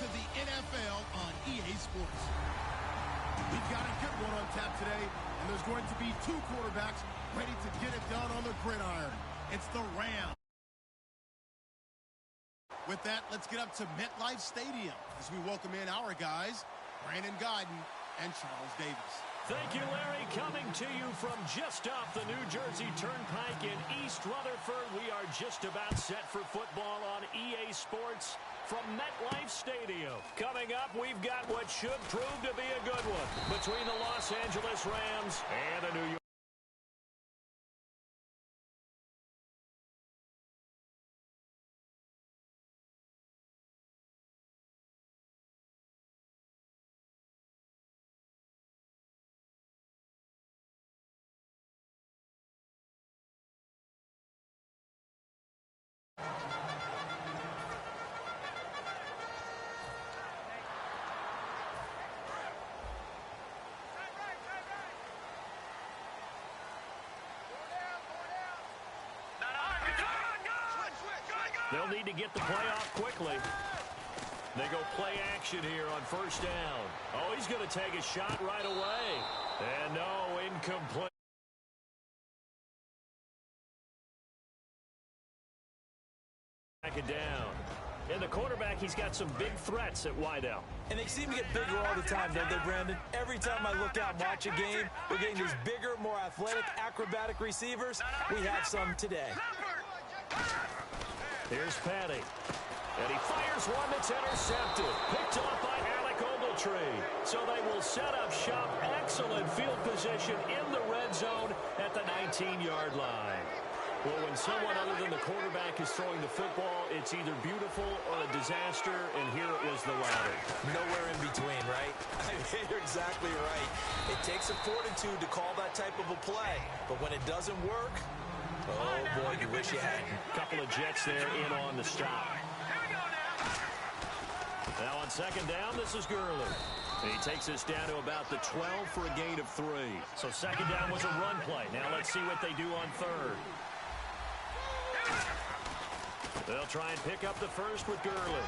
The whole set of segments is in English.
to the NFL on EA Sports. We've got a good one on tap today, and there's going to be two quarterbacks ready to get it done on the gridiron. It's the Rams. With that, let's get up to MetLife Stadium as we welcome in our guys, Brandon Guyton and Charles Davis. Thank you, Larry. Coming to you from just off the New Jersey Turnpike in East Rutherford. We are just about set for football on EA Sports from MetLife Stadium. Coming up, we've got what should prove to be a good one between the Los Angeles Rams and the New York. They'll need to get the play off quickly. They go play action here on first down. Oh, he's going to take a shot right away. And no, incomplete. Back it down. And the quarterback, he's got some big threats at wideout. And they seem to get bigger all the time, don't they, Brandon? Every time I look out and watch a game, we're getting these bigger, more athletic, acrobatic receivers. We have some today. Here's Patty. And he fires one that's intercepted. Picked off by Alec Ogletree. So they will set up shop. Excellent field position in the red zone at the 19-yard line. Well, when someone other than the quarterback is throwing the football, it's either beautiful or a disaster, and here it was the latter. Nowhere in between, right? I mean, you're exactly right. It takes a fortitude to call that type of a play, but when it doesn't work, oh, boy, you wish you hadn't. Couple of Jets there in on the stop. Now on second down, this is Gurley. And he takes us down to about the 12 for a gain of 3. So second down was a run play. Now let's see what they do on third. They'll try and pick up the first with Gurley.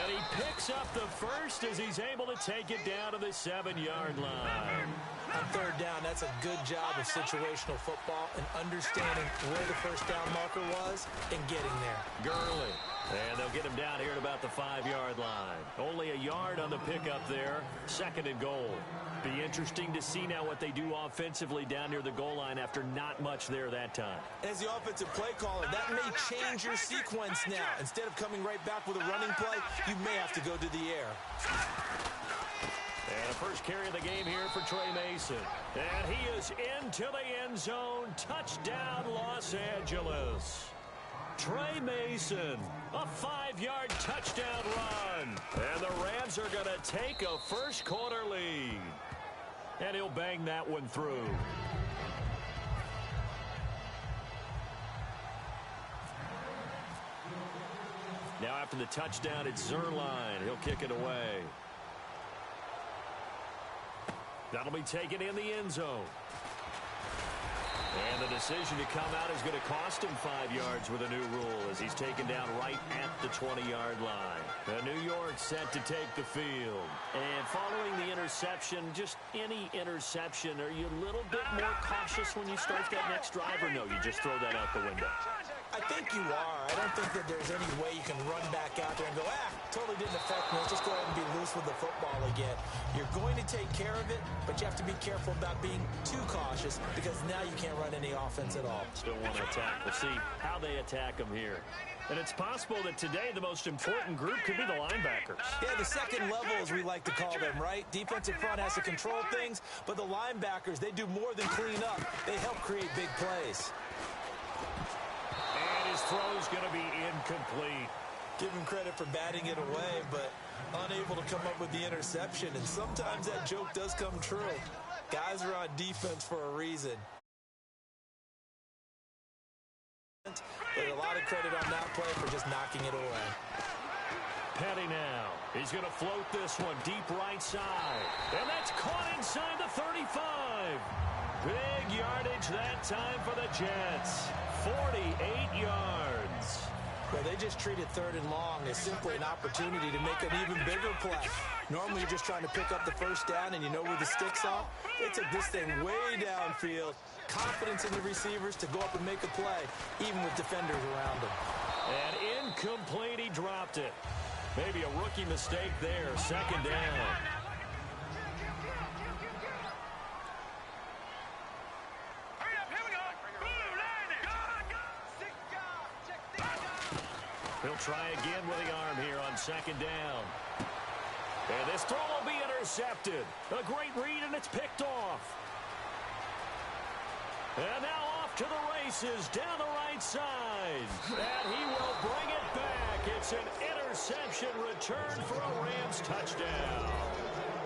And he picks up the first as he's able to take it down to the 7-yard line. On third down, that's a good job of situational football and understanding where the first down marker was and getting there. Gurley. And they'll get him down here at about the 5-yard line. Only a yard on the pickup there. Second and goal. Be interesting to see now what they do offensively down near the goal line after not much there that time. As the offensive play caller, that may change your sequence now. Instead of coming right back with a running play, you may have to go to the air. And a first carry of the game here for Trey Mason. And he is into the end zone. Touchdown, Los Angeles. Trey Mason, a 5-yard touchdown run. And the Rams are going to take a first-quarter lead. And he'll bang that one through. Now after the touchdown, it's Zerline. He'll kick it away. That'll be taken in the end zone. And the decision to come out is going to cost him 5 yards with a new rule as he's taken down right at the 20-yard line. The New York set to take the field. And following the interception, just any interception, are you a little bit more cautious when you start that next drive, or no, you just throw that out the window? I think you are. I don't think that there's any way you can run back out there and go, totally didn't affect me. Let's just go ahead and be loose with the football again. You're going to take care of it, but you have to be careful about being too cautious because now you can't run any offense at all. Still want to attack. We'll see how they attack them here. And it's possible that today the most important group could be the linebackers. Yeah, the second level, as we like to call them, right? Defensive front has to control things, but the linebackers, they do more than clean up. They help create big plays. And his throw's going to be incomplete. Give him credit for batting it away, but unable to come up with the interception. And sometimes that joke does come true. Guys are on defense for a reason. But a lot of credit on that play for just knocking it away. Petty now. He's going to float this one deep right side. And that's caught inside the 35. Big yardage that time for the Jets. 48 yards. Well, they just treated 3rd and long as simply an opportunity to make an even bigger play. Normally, you're just trying to pick up the first down, and you know where the sticks are. They took this thing way downfield. Confidence in the receivers to go up and make a play, even with defenders around them. And incomplete, he dropped it. Maybe a rookie mistake there, 2nd down. He'll try again with the arm here on 2nd down. And this throw will be intercepted. A great read, and it's picked off. And now off to the races down the right side. And he will bring it back. It's an interception return for a Rams touchdown.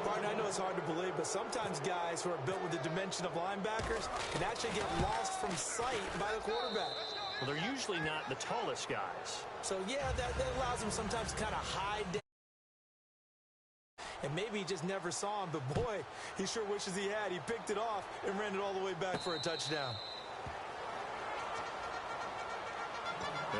Martin, I know it's hard to believe, but sometimes guys who are built with the dimension of linebackers can actually get lost from sight by the quarterback. Well, they're usually not the tallest guys. So, yeah, that allows them sometimes to kind of hide down. And maybe he just never saw him, but boy, he sure wishes he had. He picked it off and ran it all the way back for a touchdown.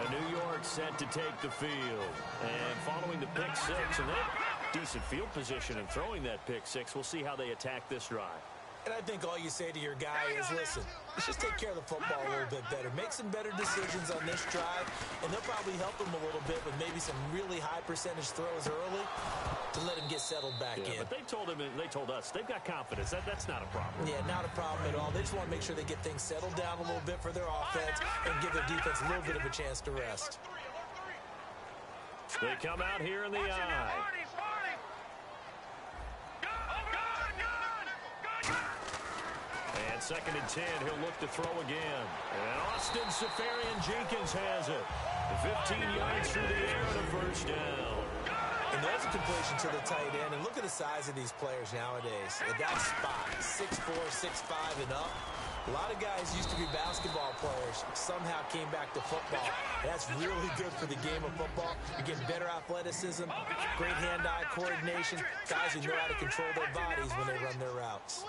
And New York set to take the field. And following the pick 6, and they have decent field position in throwing that pick 6. We'll see how they attack this drive. And I think all you say to your guy is, listen, let's just take care of the football a little bit better. Make some better decisions on this drive, and they'll probably help him a little bit with maybe some really high percentage throws early to let him get settled back in. But they told us, they've got confidence. That's not a problem. Yeah, not a problem at all. They just want to make sure they get things settled down a little bit for their offense and give their defense a little bit of a chance to rest. They come out here in the eye. And 2nd and 10, he'll look to throw again. And Austin Seferian-Jenkins has it. 15 yards through the air and a 1st down. And there's a completion to the tight end. And look at the size of these players nowadays. At that spot, 6'4", 6'5", and up. A lot of guys used to be basketball players, somehow came back to football. That's really good for the game of football. You're getting better athleticism, great hand-eye coordination, guys who know how to control their bodies when they run their routes.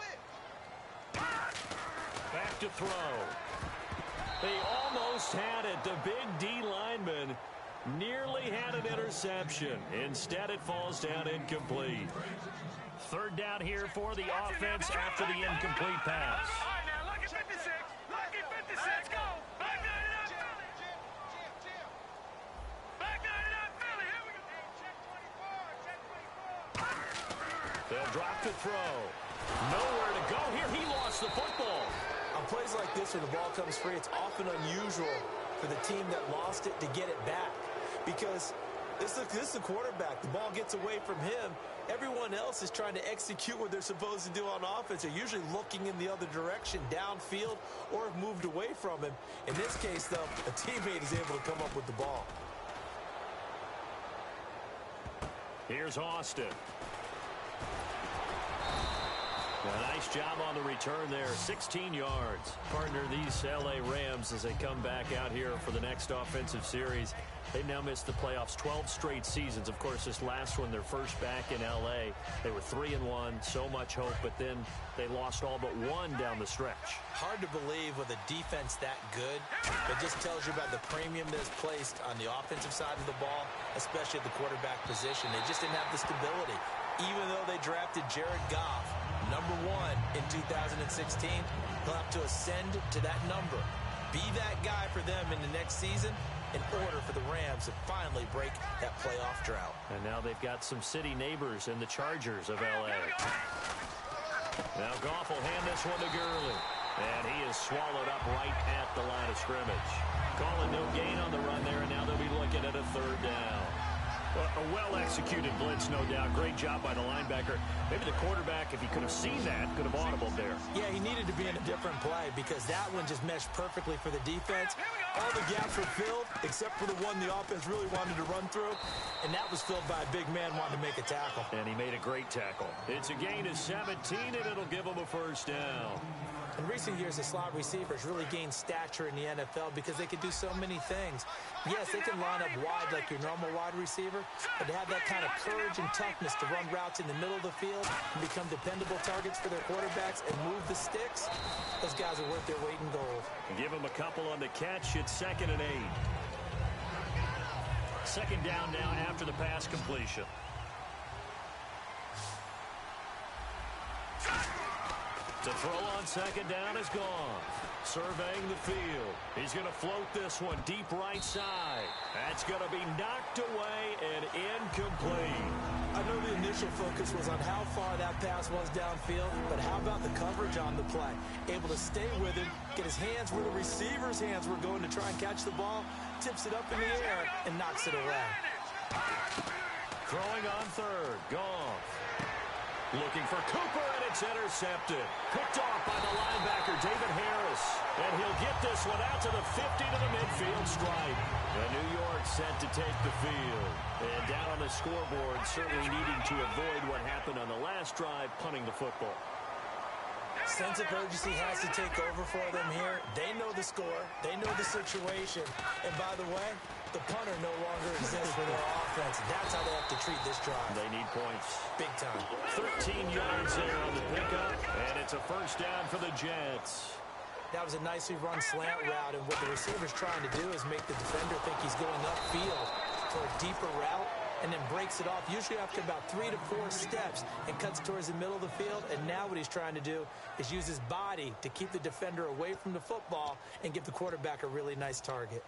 Back to throw. They almost had it. The big D lineman nearly had an interception. Instead, it falls down incomplete. 3rd down here for the offense after the incomplete pass. They'll drop the throw. Nowhere to go here. He lost the football. On plays like this, when the ball comes free, it's often unusual for the team that lost it to get it back. Because this is the quarterback. The ball gets away from him. Everyone else is trying to execute what they're supposed to do on offense. They're usually looking in the other direction, downfield, or have moved away from him. In this case, though, a teammate is able to come up with the ball. Here's Austin. A nice job on the return there, 16 yards. Partner, these L.A. Rams, as they come back out here for the next offensive series, they've now missed the playoffs 12 straight seasons. Of course, this last one, their first back in L.A. They were 3-1, so much hope, but then they lost all but one down the stretch. Hard to believe with a defense that good. It just tells you about the premium that's placed on the offensive side of the ball, especially at the quarterback position. They just didn't have the stability. Even though they drafted Jared Goff, number 1 in 2016, he'll have to ascend to that number. Be that guy for them in the next season in order for the Rams to finally break that playoff drought. And now they've got some city neighbors in the Chargers of L.A. Now Goff will hand this one to Gurley. And he is swallowed up right at the line of scrimmage. Calling no gain on the run there, and now they'll be looking at a 3rd down. A well-executed blitz, no doubt. Great job by the linebacker. Maybe the quarterback, if he could have seen that, could have audibled there. Yeah, he needed to be in a different play because that one just meshed perfectly for the defense. All the gaps were filled except for the one the offense really wanted to run through, and that was filled by a big man wanting to make a tackle. And he made a great tackle. It's a gain of 17, and it'll give him a 1st down. In recent years, the slot receivers really gained stature in the NFL because they could do so many things. Yes, they can line up wide like your normal wide receiver, but to have that kind of courage and toughness to run routes in the middle of the field and become dependable targets for their quarterbacks and move the sticks, those guys are worth their weight in gold. Give them a couple on the catch. It's 2nd and 8. Second down now after the pass completion. To throw on second down is gone. Surveying the field. He's going to float this one deep right side. That's going to be knocked away and incomplete. I know the initial focus was on how far that pass was downfield, but how about the coverage on the play? Able to stay with him, get his hands where the receiver's hands were going to try and catch the ball, tips it up in the air, and knocks it away. Throwing on third. Goff. Looking for Cooper, and it's intercepted. Picked off by the linebacker, David Harris. And he'll get this one out to the 50 to the midfield stripe. And New York set to take the field. And down on the scoreboard, certainly needing to avoid what happened on the last drive, punting the football. Sense of urgency has to take over for them here. They know the score. They know the situation. And by the way, the punter no longer exists for their offense. That's how they have to treat this drive. They need points. Big time. 13 yards there on the pickup, and it's a first down for the Jets. That was a nicely run slant route, and what the receiver's trying to do is make the defender think he's going upfield for a deeper route, and then breaks it off, usually after about 3 to 4 steps, and cuts towards the middle of the field. And now what he's trying to do is use his body to keep the defender away from the football and give the quarterback a really nice target.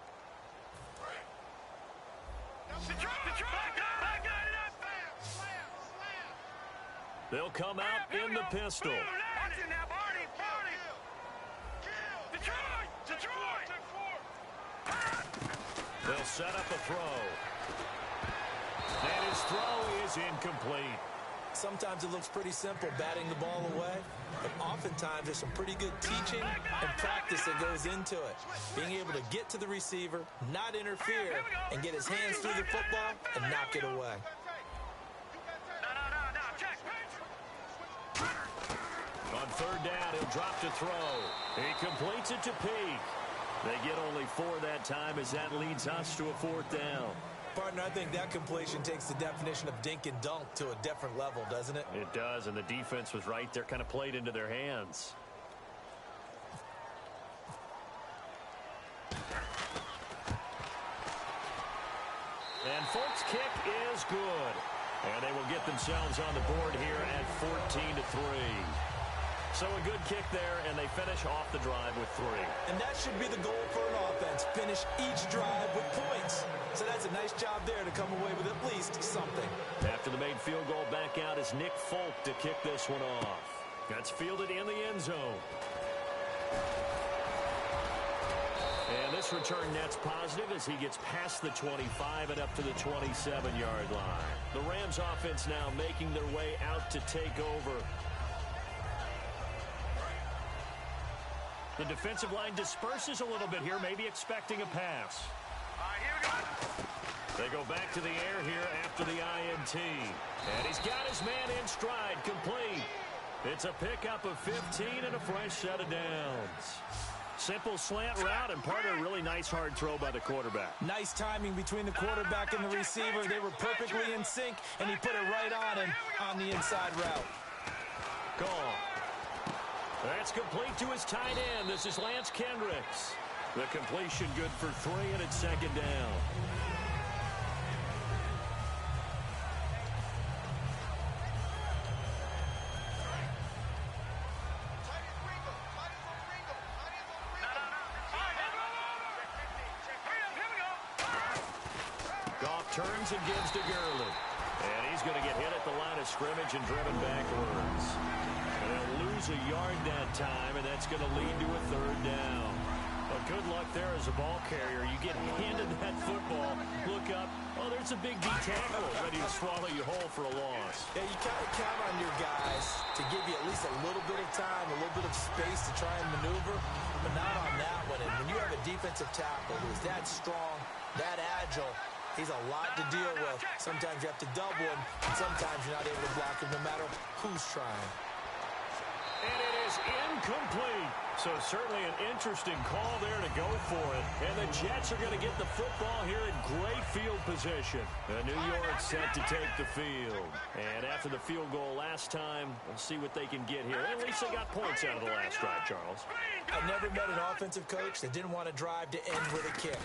They'll come out in the pistol. They'll set up a throw. And his throw is incomplete. Sometimes it looks pretty simple, batting the ball away, but oftentimes there's some pretty good teaching and practice that goes into it. Being able to get to the receiver, not interfere, and get his hands through the football and knock it away. On third down, he'll drop to throw. He completes it to Peak. They get only 4 that time as that leads us to a fourth down. Partner, I think that completion takes the definition of dink and dunk to a different level, doesn't it? It does, and the defense was right there, kind of played into their hands. And Folk's kick is good. And they will get themselves on the board here at 14-3. So a good kick there, and they finish off the drive with 3. And that should be the goal for an offense. Finish each drive with points. So that's a nice job there to come away with at least something. After the made field goal, back out is Nick Folk to kick this one off. That's fielded in the end zone. And this return net's positive as he gets past the 25 and up to the 27-yard line. The Rams offense now making their way out to take over. The defensive line disperses a little bit here, maybe expecting a pass. They go back to the air here after the INT. And he's got his man in stride, complete. It's a pickup of 15 and a fresh set of downs. Simple slant route and part of a really nice hard throw by the quarterback. Nice timing between the quarterback and the receiver. They were perfectly in sync, and he put it right on him on the inside route. Gone. That's complete to his tight end. This is Lance Kendricks. The completion good for 3, and it's second down. Goff turns and gives to Gurley. And he's going to get hit at the line of scrimmage and driven backwards. And they'll lose a yard that time, and that's going to lead to a third down. Well, good luck there as a ball carrier. You get handed that football, look up, oh, there's a big D tackle ready to swallow you whole for a loss. Yeah, you kind of count on your guys to give you at least a little bit of time, a little bit of space to try and maneuver, but not on that one. And when you have a defensive tackle who's that strong, that agile, he's a lot to deal with. Sometimes you have to double him, and sometimes you're not able to block him no matter who's trying. And it is incomplete. So certainly an interesting call there to go for it. And the Jets are going to get the football here in great field position. New York set to take the field. And after the field goal last time, we'll see what they can get here. At least they got points out of the last drive, Charles. I never met an offensive coach that didn't want to drive to end with a kick.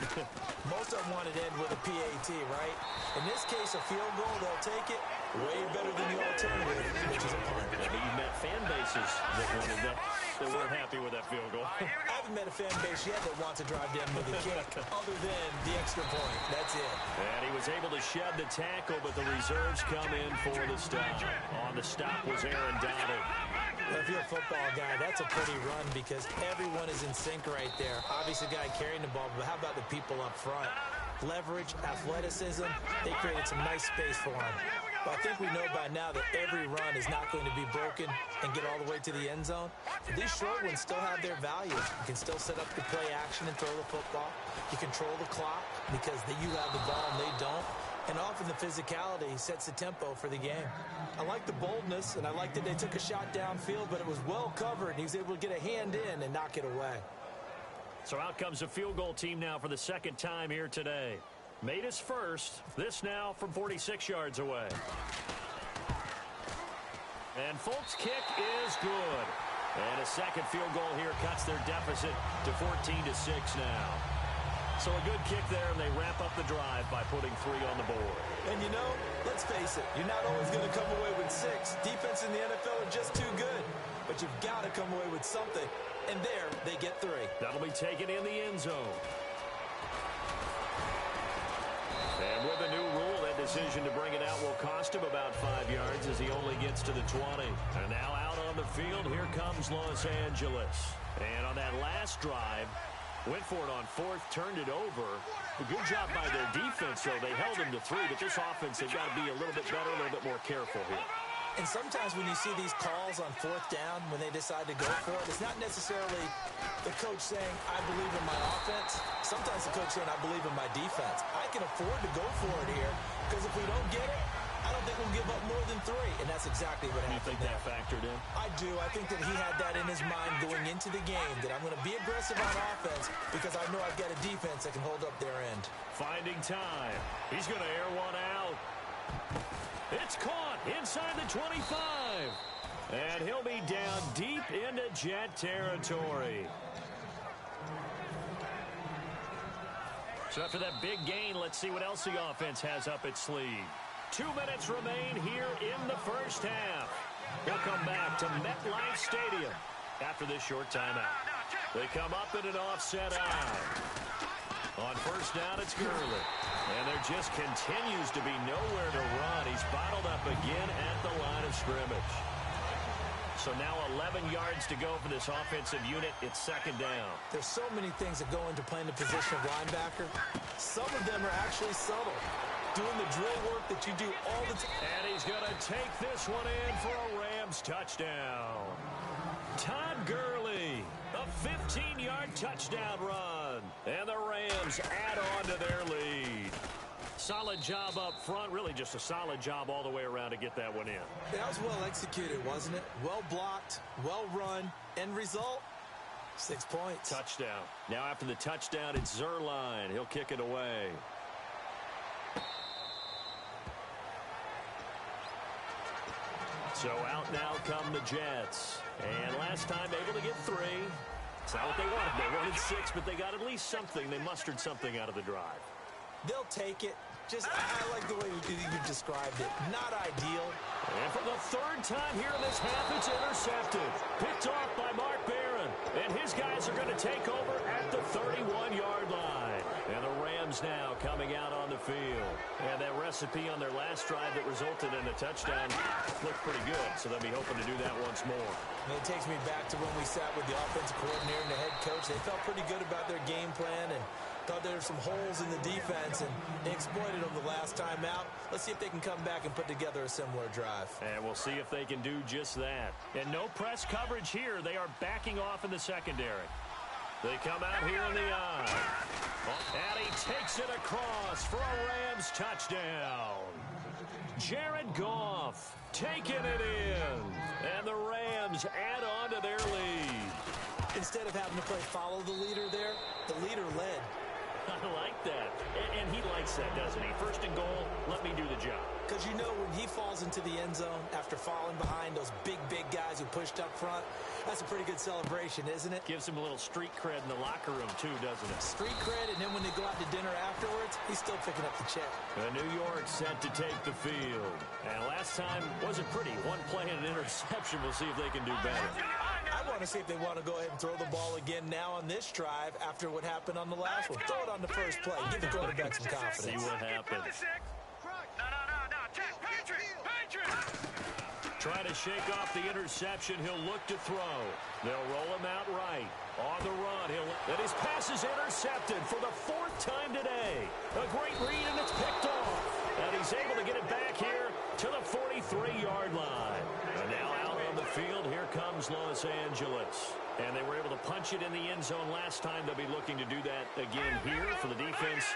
Most of them wanted to end with a PAT, right? In this case, a field goal, they'll take it way better than the alternative, which is a punt. You've met fan bases that weren't happy with that field goal. I haven't met a fan base yet that wants to drive to end with a kick other than the extra point. That's it. And he was able to shed the tackle, but the reserves come in for the stop. On the stop was Aaron Donald. If you're a football guy, that's a pretty run because everyone is in sync right there. Obviously, the guy carrying the ball, but how about the people up front? Leverage, athleticism, they created some nice space for him. But I think we know by now that every run is not going to be broken and get all the way to the end zone. But these short ones still have their value. You can still set up the play action and throw the football. You control the clock because you have the ball and they don't. And often the physicality sets the tempo for the game. I like the boldness, and I like that they took a shot downfield, but it was well covered. He was able to get a hand in and knock it away. So out comes a field goal team now for the second time here today. Made his first. This now from 46 yards away. And Folk's kick is good. And a second field goal here cuts their deficit to 14-6 now. So a good kick there, and they wrap up the drive by putting 3 on the board. And you know, let's face it, you're not always going to come away with 6. Defense in the NFL are just too good. But you've got to come away with something. And there, they get 3. That'll be taken in the end zone. And with a new rule, that decision to bring it out will cost him about 5 yards as he only gets to the 20. And now out on the field, here comes Los Angeles. And on that last drive, went for it on 4th, turned it over. A good job by their defense, though. They held him to 3, but this offense, they've got to be a little bit better, a little bit more careful here. And sometimes when you see these calls on 4th down, when they decide to go for it, it's not necessarily the coach saying, I believe in my offense. Sometimes the coach saying, I believe in my defense. I can afford to go for it here, because if we don't get it, I don't think we'll give up more than 3. And that's exactly what happened. You think that factored in? I do. I think that he had that in his mind going into the game, that I'm going to be aggressive on offense because I know I've got a defense that can hold up their end. Finding time. He's going to air one out. It's caught inside the 25. And he'll be down deep into Jet territory. So after that big gain, let's see what else the offense has up its sleeve. 2 minutes remain here in the first half. We'll come back to MetLife Stadium after this short timeout. They come up in an offset eye. On first down, it's Gurley. And there just continues to be nowhere to run. He's bottled up again at the line of scrimmage. So now 11 yards to go for this offensive unit. It's second down. There's so many things that go into playing the position of linebacker. Some of them are actually subtle. Doing the drill work that you do all the time. And he's going to take this one in for a Rams touchdown. Todd Gurley, a 15-yard touchdown run. And the Rams add on to their lead. Solid job up front. Really just a solid job all the way around to get that one in. That was well executed, wasn't it? Well blocked, well run. End result, 6 points. Touchdown. Now after the touchdown, it's Zerline. He'll kick it away. So out now come the Jets. And last time able to get 3. It's not what they wanted. They wanted 6, but they got at least something. They mustered something out of the drive. They'll take it. I like the way you described it. Not ideal. And for the 3rd time here in this half, it's intercepted. Picked off by Mark Barron. And his guys are going to take over at the 31-yard line. And the Rams now coming out on the field. And that recipe on their last drive that resulted in a touchdown looked pretty good. So they'll be hoping to do that once more. And it takes me back to when we sat with the offensive coordinator and the head coach. They felt pretty good about their game plan and thought there were some holes in the defense, and they exploited them the last time out. Let's see if they can come back and put together a similar drive. And we'll see if they can do just that. And no press coverage here. They are backing off in the secondary. They come out here in the eye. And he takes it across for a Rams touchdown. Jared Goff taking it in. And the Rams add on to their lead. instead of having to play follow the leader there, the leader led. I like that. And he likes that, doesn't he? First and goal, let me do the job. Because you know when he falls into the end zone after falling behind those big guys who pushed up front, that's a pretty good celebration, isn't it? Gives him a little street cred in the locker room, too, doesn't it? Street cred, and then when they go out to dinner afterwards, he's still picking up the check. New York set to take the field. And last time wasn't pretty. One play and an interception. We'll see if they can do better. I want to see if they want to go ahead and throw the ball again now on this drive after what happened on the last one. Throw it on the first play. Give the quarterback some confidence. See what happens. Try to shake off the interception. He'll look to throw. They'll roll him out right. On the run. And his pass is intercepted for the fourth time today. A great read, and it's picked off. And he's able to get it back here to the 43-yard line. And now out on the field, here comes Los Angeles. And they were able to punch it in the end zone last time. They'll be looking to do that again here for the defense.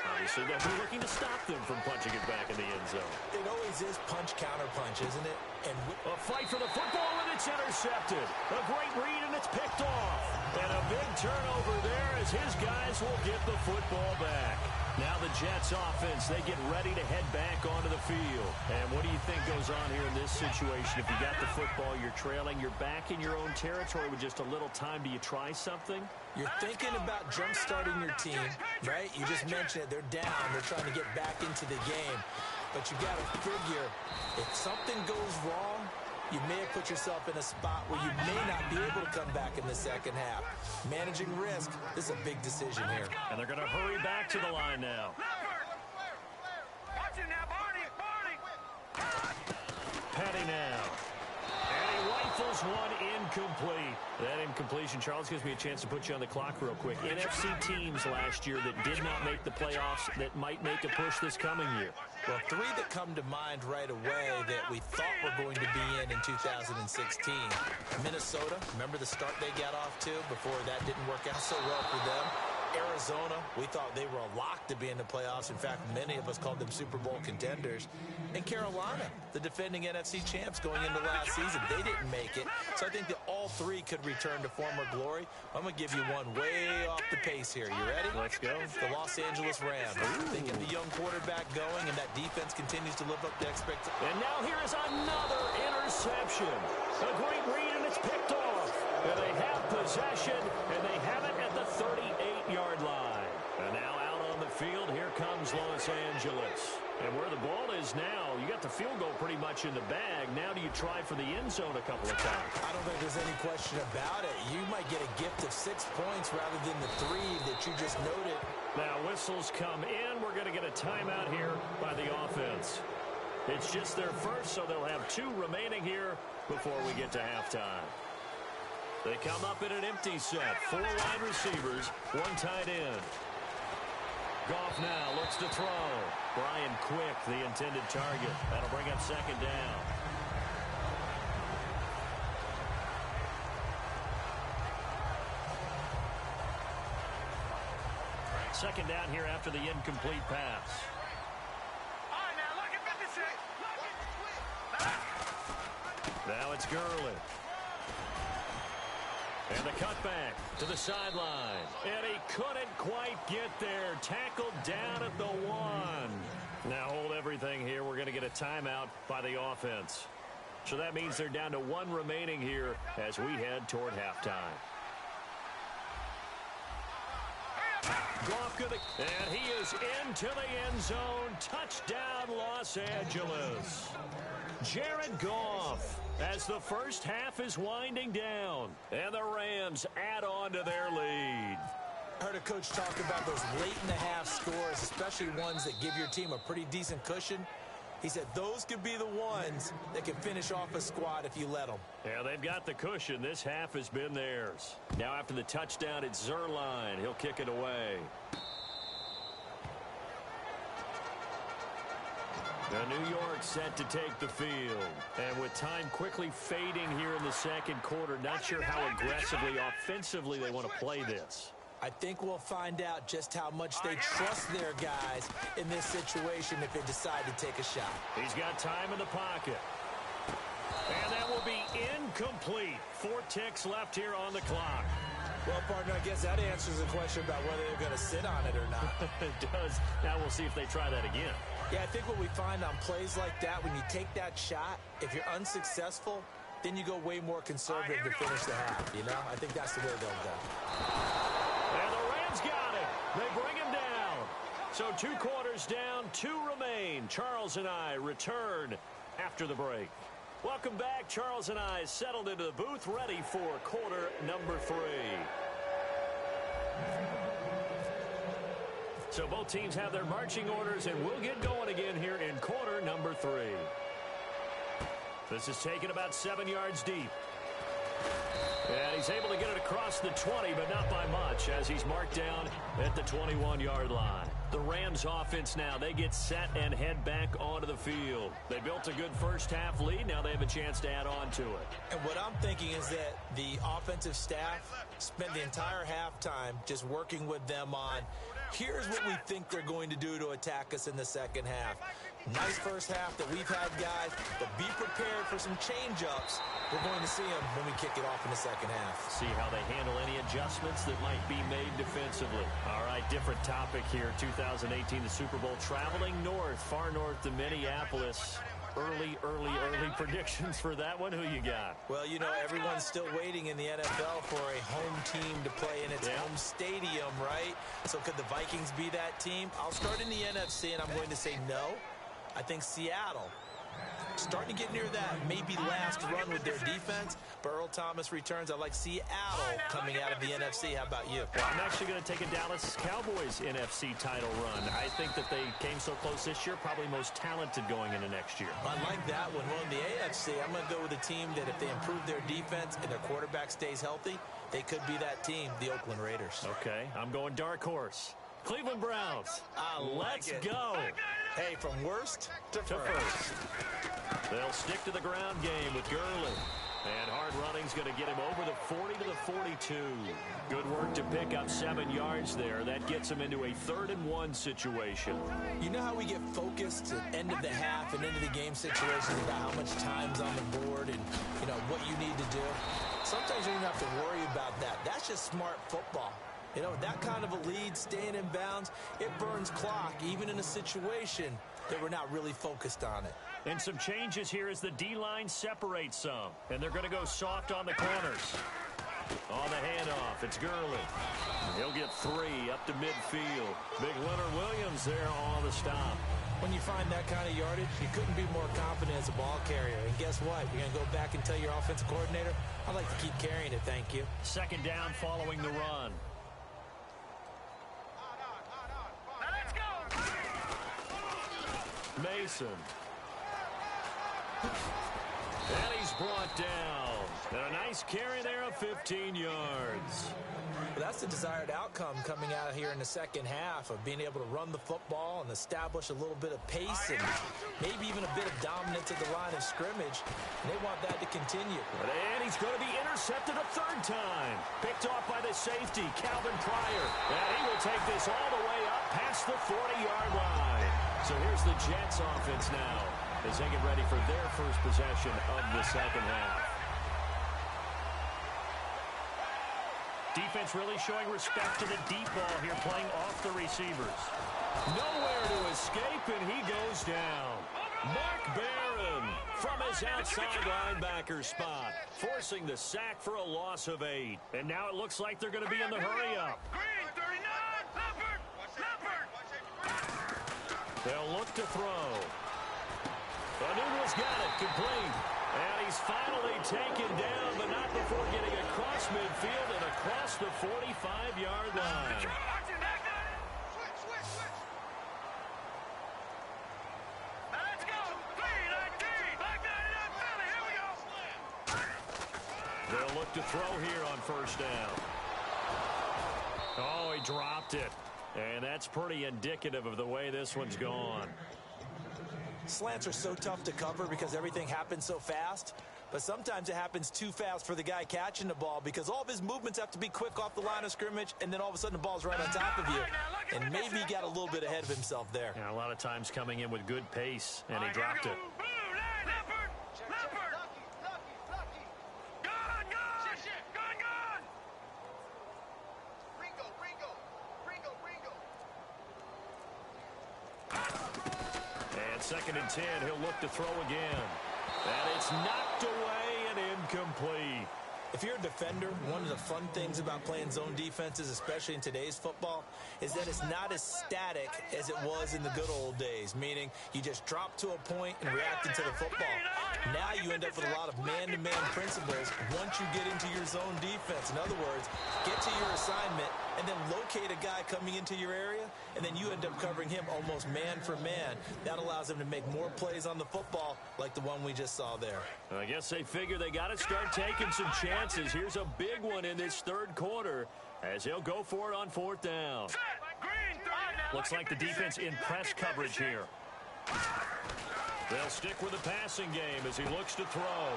Obviously, they'll be looking to stop them from punching it back in the end zone. It always is punch-counter-punch, isn't it? And a fight for the football, and it's intercepted. A great read, and it's picked off. And a big turnover there as his guys will get the football back. Now the Jets offense, they get ready to head back onto the field. And what do you think goes on here in this situation? If you got the football, you're trailing, you're back in your own territory with just a little time. Do you try something? You're thinking about jump-starting your team, right? You just mentioned it. They're down. They're trying to get back into the game. But you got to figure, if something goes wrong, you may have put yourself in a spot where you may not be able to come back in the second half. Managing risk is a big decision here. And they're going to hurry back to the line now. Petty now. And he rifles one incomplete. That incompletion, Charles, gives me a chance to put you on the clock real quick. NFC teams last year that did not make the playoffs that might make a push this coming year. Well, three that come to mind right away that we thought were going to be in 2016. Minnesota, remember the start they got off to before that didn't work out so well for them. Arizona, we thought they were a lock to be in the playoffs. In fact, many of us called them Super Bowl contenders. And Carolina, the defending NFC champs going into last season, they didn't make it. So I think that all three could return to former glory. I'm going to give you one way off the pace here. You ready? Let's go. The Los Angeles Rams. Thinking the young quarterback going, and that defense continues to live up to expectations. And now here is another interception. A great read, and it's picked off. And they have possession, and they have it at the 38-yard line. And now out on the field, here comes Los Angeles. And where the ball is now, you got the field goal pretty much in the bag. Now do you try for the end zone a couple of times? I don't think there's any question about it. You might get a gift of 6 points rather than the 3 that you just noted. Now whistles come in. We're going to get a timeout here by the offense. It's just their first, so they'll have 2 remaining here before we get to halftime. They come up in an empty set. 4 wide receivers, 1 tight end. Goff now looks to throw. Brian Quick, the intended target. That'll bring up second down. Second down here after the incomplete pass. All right, now look at 56. Now it's Gurley. And the cutback to the sideline. And he couldn't quite get there. Tackled down at the 1. Now hold everything here. We're going to get a timeout by the offense. So that means they're down to 1 remaining here as we head toward halftime. Goff and he is into the end zone. Touchdown, Los Angeles. Jared Goff as the first half is winding down. And the Rams add on to their lead. I heard a coach talk about those late-in-the-half scores, especially ones that give your team a pretty decent cushion. He said those could be the ones that can finish off a squad if you let them. Yeah, they've got the cushion. This half has been theirs. Now after the touchdown, it's Zerline. He'll kick it away. Now New York set to take the field. And with time quickly fading here in the second quarter, not sure how aggressively, offensively they want to play this. I think we'll find out just how much they trust their guys in this situation if they decide to take a shot. He's got time in the pocket. And that will be incomplete. 4 ticks left here on the clock. Well, partner, I guess that answers the question about whether they're going to sit on it or not. It does. Now we'll see if they try that again. Yeah, I think what we find on plays like that, when you take that shot, if you're unsuccessful, then you go way more conservative to finish the half, you know? I think that's the way they'll go. And the Rams got it. They bring him down. So 2 quarters down, 2 remain. Charles and I return after the break. Welcome back. Charles and I settled into the booth, ready for quarter number 3. So both teams have their marching orders, and we'll get going again here in quarter number 3. This is taken about 7 yards deep. And he's able to get it across the 20, but not by much, as he's marked down at the 21-yard line. The Rams offense now, they get set and head back onto the field. They built a good first-half lead. Now they have a chance to add on to it. And what I'm thinking is that the offensive staff spent the entire halftime just working with them on, here's what we think they're going to do to attack us in the second half. Nice first half that we've had, guys, but be prepared for some change-ups. We're going to see them when we kick it off in the second half. See how they handle any adjustments that might be made defensively. All right, different topic here. 2018, the Super Bowl, traveling north, far north to Minneapolis. Early predictions for that one. Who you got? Well, you know, everyone's still waiting in the NFL for a home team to play in its home stadium, right? So could the Vikings be that team? I'll start in the NFC, and I'm going to say no. I think Seattle, starting to get near that maybe last run with their defense. But Earl Thomas returns. I like Seattle coming out of the NFC. How about you? Well, I'm actually going to take a Dallas Cowboys NFC title run. I think that they came so close this year, probably most talented going into next year. I like that one. Well, in the AFC, I'm going to go with a team that if they improve their defense and their quarterback stays healthy, they could be that team, the Oakland Raiders. Okay, I'm going dark horse. Cleveland Browns. Let's go. Hey, from worst to first. They'll stick to the ground game with Gurley. And hard running's going to get him over the 40 to the 42. Good work to pick up 7 yards there. That gets him into a 3rd-and-1 situation. You know how we get focused at end of the half and into the game situations about how much time's on the board and, you know, what you need to do? Sometimes you don't have to worry about that. That's just smart football. You know, that kind of a lead, staying in bounds, it burns clock, even in a situation that we're not really focused on it. And some changes here as the D-line separates some. And they're going to go soft on the corners. On the handoff, it's Gurley. He'll get 3 up to midfield. Big Leonard Williams there on the stop. When you find that kind of yardage, you couldn't be more confident as a ball carrier. And guess what? You're going to go back and tell your offensive coordinator, I'd like to keep carrying it, thank you. 2nd down following the run. Mason. And he's brought down. And a nice carry there of 15 yards. Well, that's the desired outcome coming out here in the second half of being able to run the football and establish a little bit of pace and maybe even a bit of dominance at the line of scrimmage. And they want that to continue. And he's going to be intercepted a 3rd time. Picked off by the safety, Calvin Pryor. And he will take this all the way up past the 40-yard line. So here's the Jets offense now as they get ready for their first possession of the second half. Defense really showing respect to the deep ball here, playing off the receivers. Nowhere to escape, and he goes down. Mark Barron from his outside linebacker spot, forcing the sack for a loss of 8. And now it looks like they're going to be in the hurry-up. They'll look to throw. Anunu's got it, complete. And he's finally taken down, but not before getting across midfield and across the 45-yard line. They'll look to throw here on 1st down. Oh, he dropped it. And that's pretty indicative of the way this one's gone. Slants are so tough to cover because everything happens so fast. But sometimes it happens too fast for the guy catching the ball because all of his movements have to be quick off the line of scrimmage, and then all of a sudden the ball's right on top of you. And maybe he got a little bit ahead of himself there. Yeah, a lot of times coming in with good pace, and he dropped it. And 2nd and 10, he'll look to throw again. And it's knocked away and incomplete. If you're a defender, one of the fun things about playing zone defenses, especially in today's football, is that it's not as static as it was in the good old days, meaning you just drop to a point and react into the football. Now you end up with a lot of man-to-man principles once you get into your zone defense. In other words, get to your assignment and then locate a guy coming into your area, and then you end up covering him almost man for man. That allows him to make more plays on the football like the one we just saw there. I guess they figure they got to start taking some chances. Here's a big one in this 3rd quarter as he'll go for it on 4th down. Looks like the defense in press coverage here. They'll stick with the passing game as he looks to throw.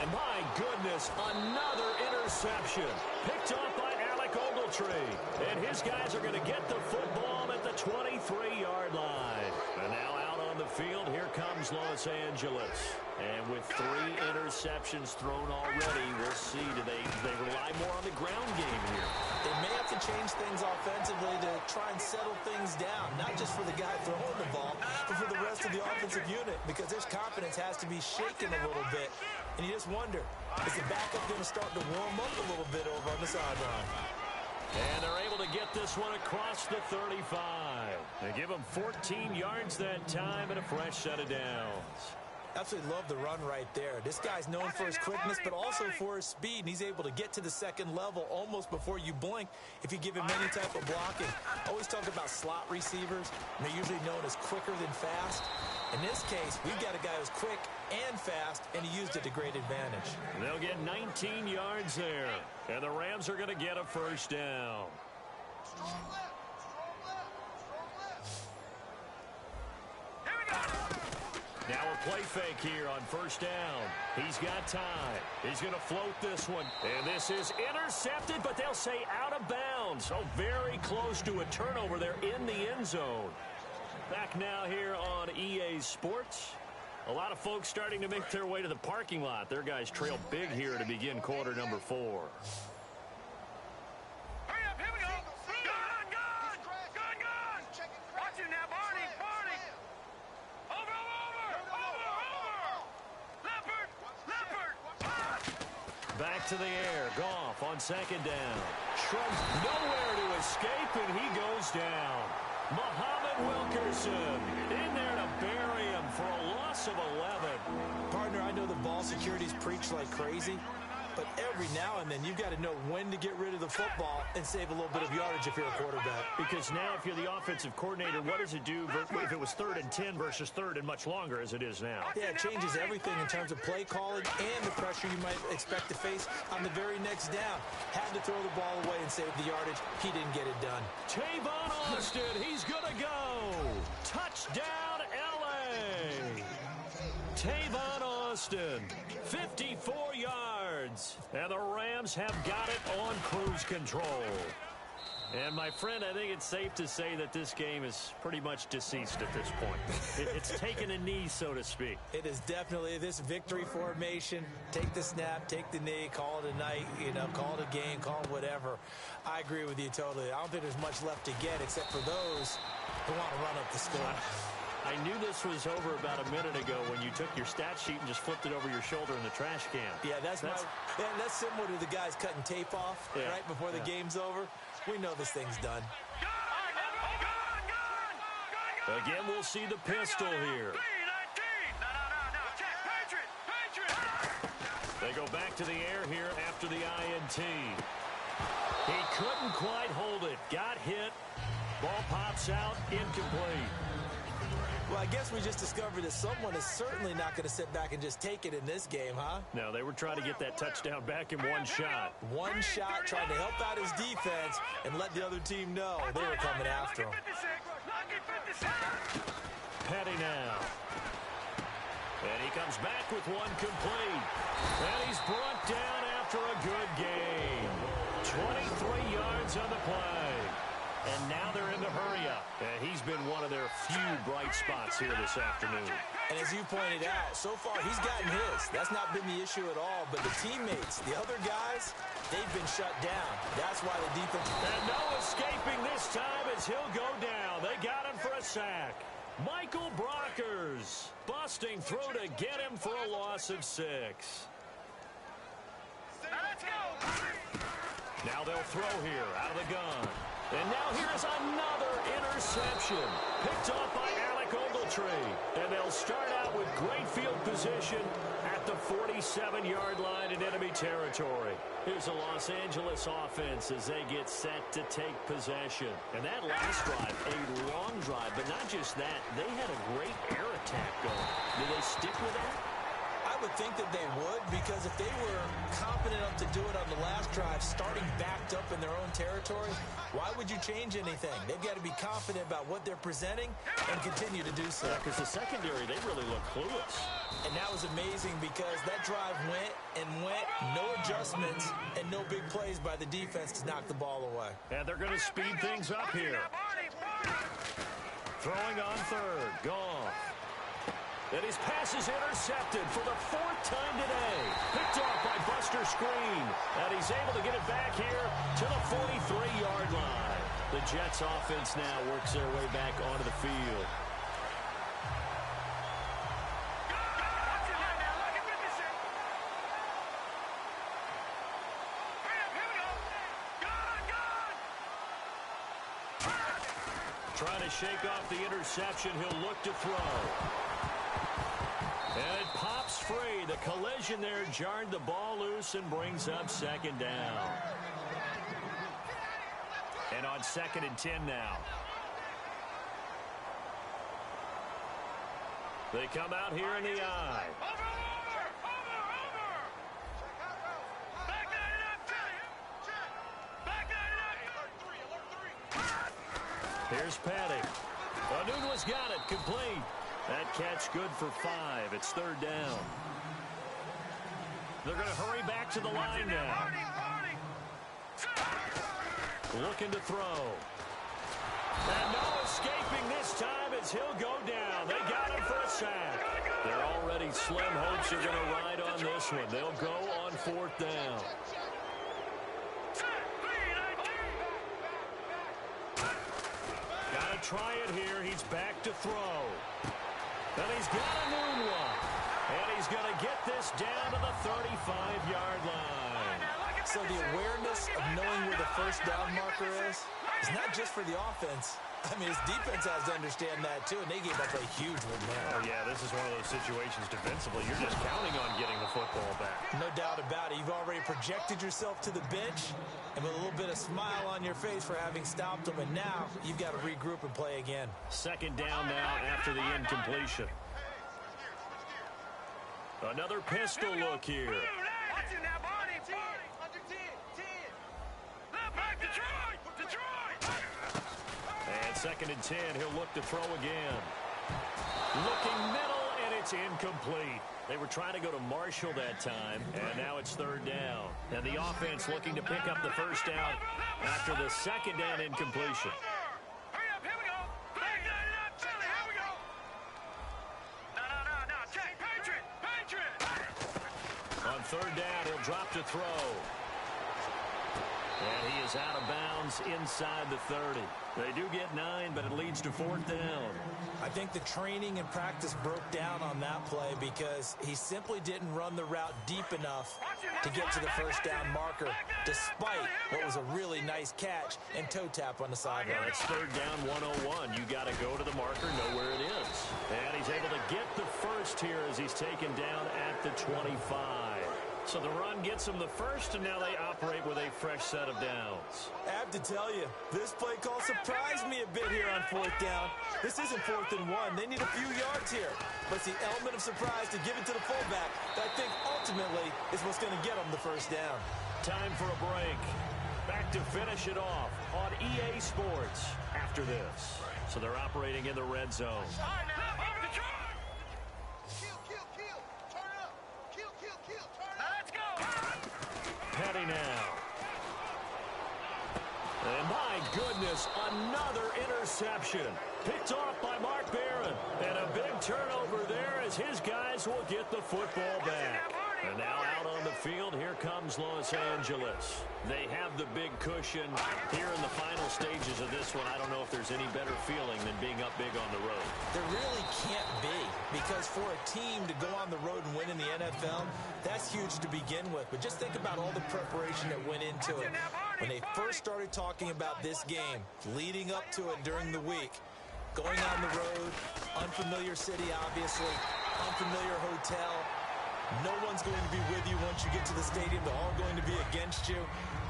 And my goodness, another interception. Picked off by Ogletree. And his guys are going to get the football at the 23-yard line. And now out on the field, here comes Los Angeles. And with 3 interceptions thrown already, we'll see, do they rely more on the ground game here? They may have to change things offensively to try and settle things down, not just for the guy throwing the ball, but for the rest of the offensive unit, because his confidence has to be shaken a little bit. And you just wonder, is the backup going to start to warm up a little bit over on the sideline? And they're able to get this one across the 35. They give him 14 yards that time and a fresh set of downs. Absolutely love the run right there. This guy's known for his quickness, but also for his speed, and he's able to get to the 2nd level almost before you blink if you give him any type of blocking. I always talk about slot receivers, and they're usually known as quicker than fast. In this case, we've got a guy who's quick and fast, and he used it to great advantage. They'll get 19 yards there, and the Rams are going to get a 1st down. Now a play fake here on 1st down. He's got time. He's going to float this one. And this is intercepted, but they'll say out of bounds. So very close to a turnover there in the end zone. Back now here on EA Sports. A lot of folks starting to make their way to the parking lot. Their guys trail big here to begin quarter number 4. Hurry up, here we go. Gun. Watch it now, Barney. Over. Leopard. Back to the air. Goff on 2nd down. Shrugs nowhere to escape, and he goes down. Muhammad Wilkerson in there to bury him for a loss of 11. Partner, I know the ball securities preach like crazy, but every now and then you've got to know when to get rid of the football and save a little bit of yardage if you're a quarterback. Because now if you're the offensive coordinator, what does it do if it was 3rd and 10 versus 3rd and much longer as it is now? Yeah, it changes everything in terms of play calling and the pressure you might expect to face on the very next down. Had to throw the ball away and save the yardage. He didn't get it done. Tavon Austin, he's going to go. Touchdown, L.A. Tavon Austin, 54 yards. And the Rams have got it on cruise control. And, my friend, I think it's safe to say that this game is pretty much deceased at this point. It's taken a knee, so to speak. It is definitely this victory formation. Take the snap, take the knee, call it a night, call it a game, call it whatever. I agree with you totally. I don't think there's much left to get except for those who want to run up the score. I knew this was over about a minute ago when you took your stat sheet and just flipped it over your shoulder in the trash can. Yeah, that's similar to the guys cutting tape off right before the game's over. We know this thing's done. Again, we'll see the pistol here. They go back to the air here after the INT. He couldn't quite hold it. Got hit. Ball pops out. Incomplete. Well, I guess we just discovered that someone is certainly not going to sit back and just take it in this game, huh? No, they were trying to get that touchdown back in one shot. One shot, trying to help out his defense and let the other team know they were coming after him. Petty now. And he comes back with one complete. And he's brought down after a good game. 23 yards on the play. And now they're in the hurry-up. And he's been one of their few bright spots here this afternoon. And as you pointed out, so far he's gotten his. That's not been the issue at all. But the teammates, the other guys, they've been shut down. That's why the defense... And no escaping this time as he'll go down. They got him for a sack. Michael Brockers busting through to get him for a loss of 6. Now let's go. Now they'll throw here out of the gun. And now here's another interception. Picked off by Alec Ogletree. And they'll start out with great field position at the 47-yard line in enemy territory. Here's the Los Angeles offense as they get set to take possession. And that last drive, a long drive, but not just that. They had a great air attack going. Do they stick with that? I would think that they would, because if they were confident enough to do it on the last drive, starting backed up in their own territory, why would you change anything? They've got to be confident about what they're presenting and continue to do so. Because the secondary, they really look clueless. And that was amazing because that drive went and went, no adjustments, and no big plays by the defense to knock the ball away. And they're going to speed things up here. Throwing on third. Goff. And his pass is intercepted for the 4th time today. Picked off by Buster Screen. And he's able to get it back here to the 43-yard line. The Jets offense now works their way back onto the field. Trying to shake off the interception. He'll look to throw. And it pops free. The collision there jarred the ball loose and brings up 2nd down. And on 2nd and 10 now. They come out here in the eye. Here's Patty. Anuno's got it. Complete. That catch good for 5. It's 3rd down. They're going to hurry back to the line now. Looking to throw. And no escaping this time as he'll go down. They got him for a sack. They're already slim hopes are going to ride on this one. They'll go on 4th down. Got to try it here. He's back to throw. And he's got a new one. And he's going to get this down to the 35-yard line. So the awareness of knowing where the first down marker is not just for the offense. I mean, his defense has to understand that, too, and they gave up a huge one there. Oh, yeah, this is one of those situations defensively. You're just counting on getting the football back. No doubt about it. You've already projected yourself to the bench, and with a little bit of smile on your face for having stopped them, and now you've got to regroup and play again. 2nd down now after the incompletion. Another pistol look here. Watch it now, Barney. 10. Under 10. 10. Left back, Detroit. Detroit. And 2nd and 10. He'll look to throw again. Looking middle, and it's incomplete. They were trying to go to Marshall that time, and now it's 3rd down. And the offense looking to pick up the 1st down after the 2nd down incompletion. Hurry up, here we go. Back that up, Philly, here we go. No. Check, Patriot. On 3rd down, he'll drop to throw. And he is out of bounds inside the 30. They do get 9, but it leads to 4th down. I think the training and practice broke down on that play because he simply didn't run the route deep enough to get to the 1st down marker, despite what was a really nice catch and toe tap on the sideline. It's 3rd down, 101. You got to go to the marker, know where it is. And he's able to get the first here as he's taken down at the 25. So the run gets them the first, and now they operate with a fresh set of downs. I have to tell you, this play call surprised me a bit here on 4th down. This isn't 4th and 1. They need a few yards here. But it's the element of surprise to give it to the fullback that I think ultimately is what's going to get them the 1st down. Time for a break. Back to finish it off on EA Sports after this. So they're operating in the red zone. All right, now, over Detroit. Petty now. And my goodness, another interception. Picked off by Mark Barron. And a big turnover there as his guys will get the football back. And now out on the field, here comes Los Angeles. They have the big cushion here in the final stages of this one. I don't know if there's any better feeling than being up big on the road. There really can't be, because for a team to go on the road and win in the NFL, that's huge to begin with. But just think about all the preparation that went into it. When they first started talking about this game, leading up to it during the week, going on the road, unfamiliar city, obviously, unfamiliar hotel. No one's going to be with you once you get to the stadium. They're all going to be against you.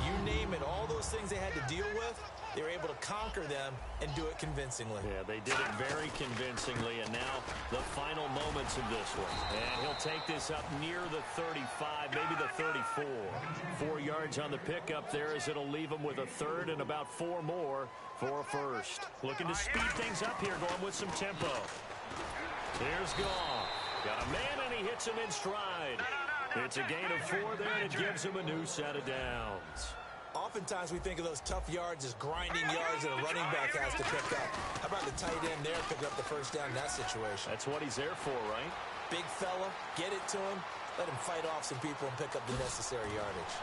You name it, all those things they had to deal with, they were able to conquer them and do it convincingly. Yeah, they did it very convincingly, and now the final moments of this one. And he'll take this up near the 35, maybe the 34. 4 yards on the pickup there as it'll leave him with a third and about 4 more for a first. Looking to speed things up here, going with some tempo. Here's Goff. Got a man, and he hits him in stride. It's a gain of 4 there, and it gives him a new set of downs. Oftentimes we think of those tough yards as grinding yards that a running back has to pick up. How about the tight end there picking up the first down in that situation? That's what he's there for, right? Big fella, get it to him, let him fight off some people and pick up the necessary yardage.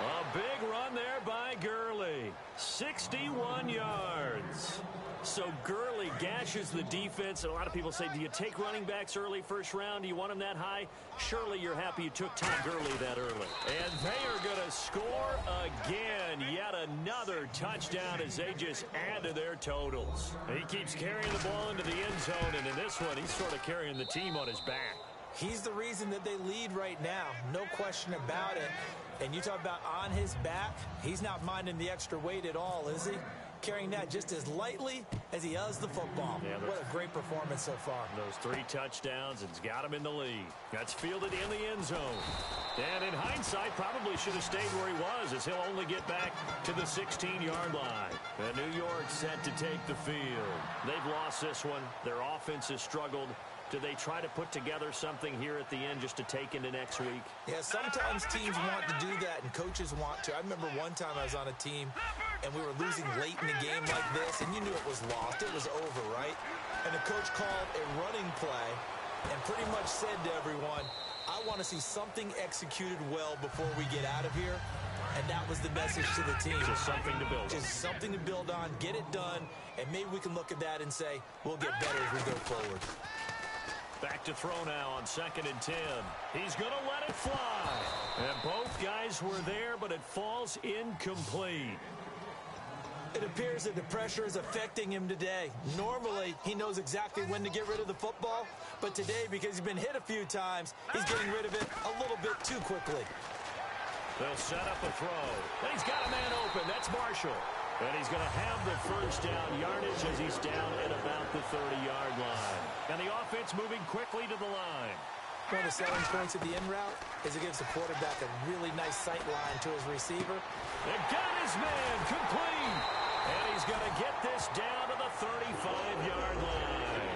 A big run there by Gurley. 61 yards. So Gurley gashes the defense, and a lot of people say, do you take running backs early first round? Do you want them that high? Surely you're happy you took Todd Gurley that early. And they are going to score again. Yet another touchdown as they just add to their totals. He keeps carrying the ball into the end zone, and in this one, he's sort of carrying the team on his back. He's the reason that they lead right now. No question about it. And you talk about on his back, he's not minding the extra weight at all, is he? Carrying that just as lightly as he does the football. Yeah, what a great performance so far. Those 3 touchdowns, it's got him in the lead. That's fielded in the end zone. And in hindsight, probably should have stayed where he was, as he'll only get back to the 16-yard line. And New York set to take the field. They've lost this one. Their offense has struggled. Do they try to put together something here at the end just to take into next week? Yeah, sometimes teams want to do that and coaches want to. I remember one time I was on a team and we were losing late in the game like this, and you knew it was lost. It was over, right? And the coach called a running play and pretty much said to everyone, I want to see something executed well before we get out of here. And that was the message to the team. Just something to build on. Just something to build on, get it done, and maybe we can look at that and say, we'll get better as we go forward. Back to throw now on 2nd and 10. He's going to let it fly. And both guys were there, but it falls incomplete. It appears that the pressure is affecting him today. Normally, he knows exactly when to get rid of the football, but today, because he's been hit a few times, he's getting rid of it a little bit too quickly. They'll set up a throw. And he's got a man open. That's Marshall. And he's going to have the first down yardage as he's down at about the 30-yard line. And the offense moving quickly to the line. One of the selling points of the in route is it gives the quarterback a really nice sight line to his receiver. And got his man complete. And he's going to get this down to the 35-yard line.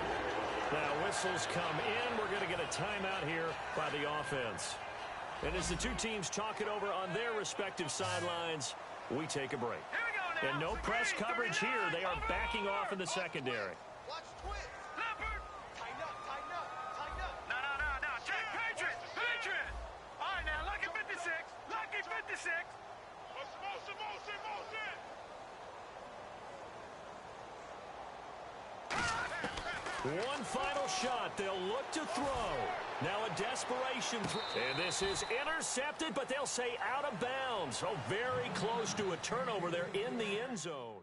Now whistles come in. We're going to get a timeout here by the offense. And as the two teams talk it over on their respective sidelines, we take a break. And no press coverage here. They are backing off in the secondary. Watch twist. Leopard. Tighten up, tighten up, tighten up. No. Check. Patriot. All right, now, lucky 56. Lucky 56. One final shot. They'll look to throw. Now a desperation throw. And this is intercepted, but they'll say out of bounds. So very close to a turnover there in the end zone.